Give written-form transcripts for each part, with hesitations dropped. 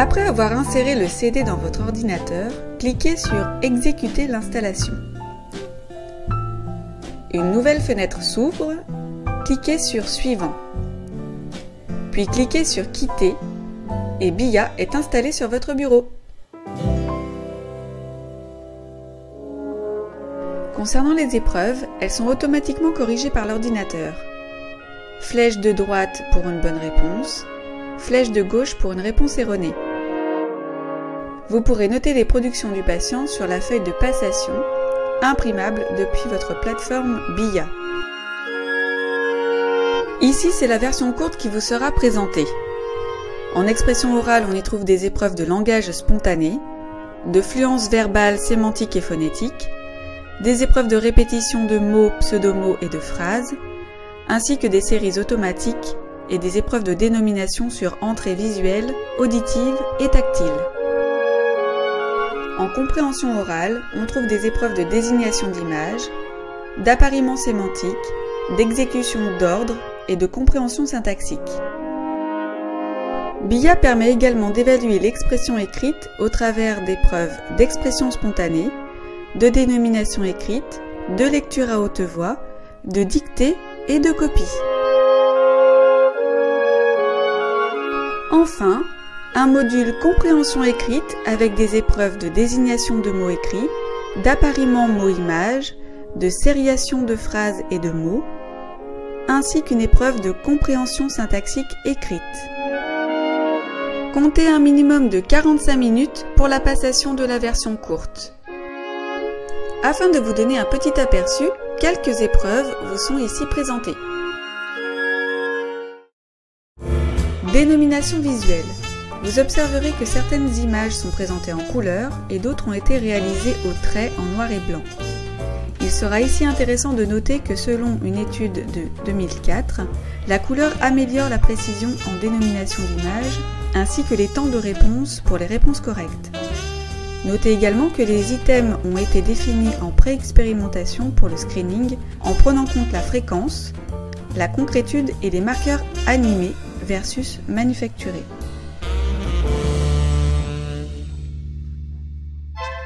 Après avoir inséré le CD dans votre ordinateur, cliquez sur « Exécuter l'installation ». Une nouvelle fenêtre s'ouvre, cliquez sur « Suivant ». Puis cliquez sur « Quitter » et BIA est installé sur votre bureau. Concernant les épreuves, elles sont automatiquement corrigées par l'ordinateur. Flèche de droite pour une bonne réponse, flèche de gauche pour une réponse erronée. Vous pourrez noter les productions du patient sur la feuille de passation, imprimable depuis votre plateforme BIA. Ici, c'est la version courte qui vous sera présentée. En expression orale, on y trouve des épreuves de langage spontané, de fluence verbale, sémantique et phonétique, des épreuves de répétition de mots, pseudomots et de phrases, ainsi que des séries automatiques et des épreuves de dénomination sur entrées visuelles, auditives et tactiles. En compréhension orale, on trouve des épreuves de désignation d'images, d'appariement sémantique, d'exécution d'ordre et de compréhension syntaxique. BIA permet également d'évaluer l'expression écrite au travers d'épreuves d'expression spontanée, de dénomination écrite, de lecture à haute voix, de dictée et de copie. Enfin, un module compréhension écrite avec des épreuves de désignation de mots écrits, d'appariement mots-images, de sériation de phrases et de mots, ainsi qu'une épreuve de compréhension syntaxique écrite. Comptez un minimum de 45 minutes pour la passation de la version courte. Afin de vous donner un petit aperçu, quelques épreuves vous sont ici présentées. Dénomination visuelle. Vous observerez que certaines images sont présentées en couleur et d'autres ont été réalisées au trait en noir et blanc. Il sera ici intéressant de noter que selon une étude de 2004, la couleur améliore la précision en dénomination d'image ainsi que les temps de réponse pour les réponses correctes. Notez également que les items ont été définis en pré-expérimentation pour le screening en prenant compte la fréquence, la concrétude et les marqueurs animés versus manufacturés.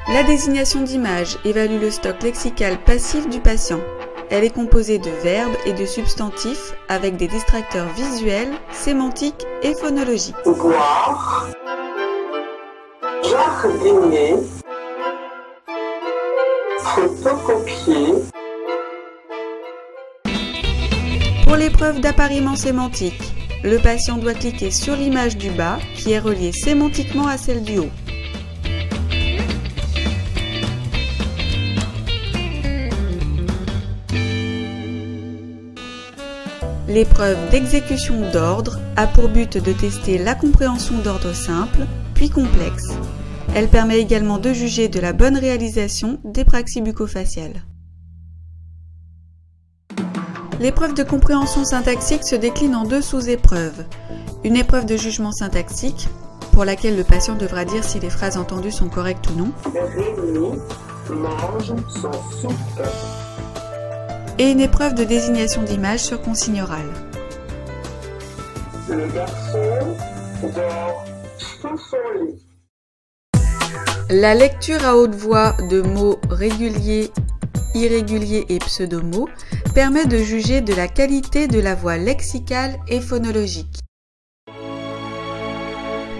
La désignation d'image évalue le stock lexical passif du patient. Elle est composée de verbes et de substantifs avec des distracteurs visuels, sémantiques et phonologiques. Boire, jardiner, photocopier. Pour l'épreuve d'appariement sémantique, le patient doit cliquer sur l'image du bas qui est reliée sémantiquement à celle du haut. L'épreuve d'exécution d'ordre a pour but de tester la compréhension d'ordre simple, puis complexe. Elle permet également de juger de la bonne réalisation des praxis bucco-faciales. L'épreuve de compréhension syntaxique se décline en deux sous-épreuves. Une épreuve de jugement syntaxique, pour laquelle le patient devra dire si les phrases entendues sont correctes ou non. Rémi mange son soupe. Et une épreuve de désignation d'image sur consigne orale. Le garçon dort sous son lit. La lecture à haute voix de mots réguliers, irréguliers et pseudomots permet de juger de la qualité de la voix lexicale et phonologique.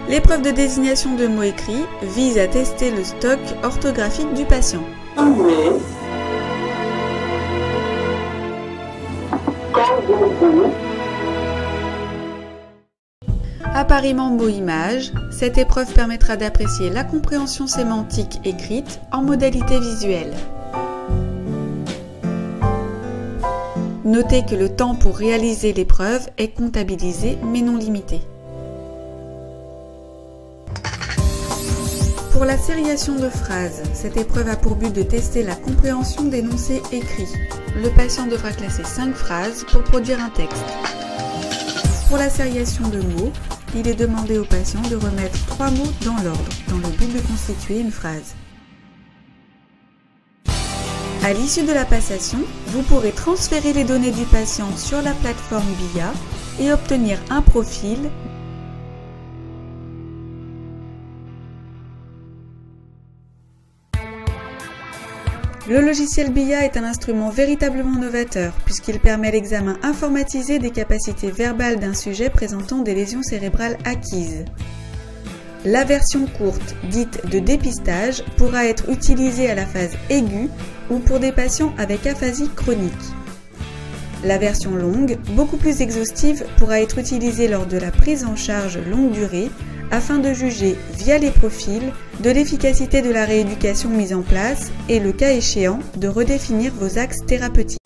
L'épreuve de désignation de mots écrits vise à tester le stock orthographique du patient. Appariement mot-image, cette épreuve permettra d'apprécier la compréhension sémantique écrite en modalité visuelle. Notez que le temps pour réaliser l'épreuve est comptabilisé mais non limité. Pour la sériation de phrases, cette épreuve a pour but de tester la compréhension d'énoncés écrits. Le patient devra classer 5 phrases pour produire un texte. Pour la sériation de mots, il est demandé au patient de remettre 3 mots dans l'ordre, dans le but de constituer une phrase. À l'issue de la passation, vous pourrez transférer les données du patient sur la plateforme BIA et obtenir un profil Le logiciel BIA est un instrument véritablement novateur puisqu'il permet l'examen informatisé des capacités verbales d'un sujet présentant des lésions cérébrales acquises. La version courte, dite de dépistage, pourra être utilisée à la phase aiguë ou pour des patients avec aphasie chronique. La version longue, beaucoup plus exhaustive, pourra être utilisée lors de la prise en charge longue durée afin de juger, via les profils, de l'efficacité de la rééducation mise en place et, le cas échéant, de redéfinir vos axes thérapeutiques.